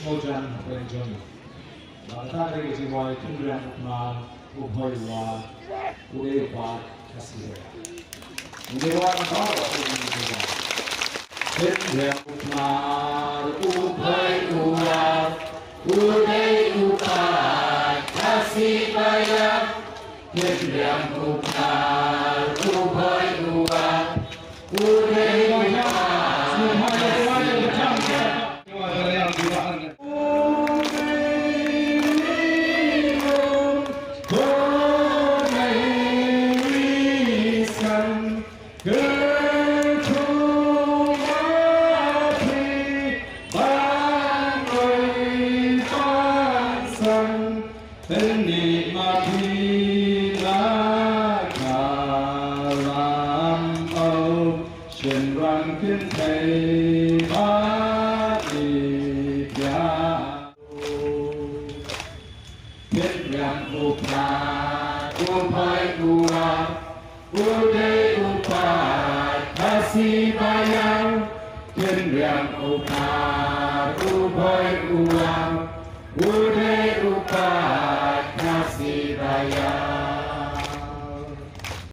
Mojan Penjoni. Tadi kita mulai kemudian ubah udah ubah kasih. Ini orang tahu ini juga. Kemudian ubah udah ubah kasih bayar. Kemudian ubah udah kasih bayar kendiang upah ubah uang udah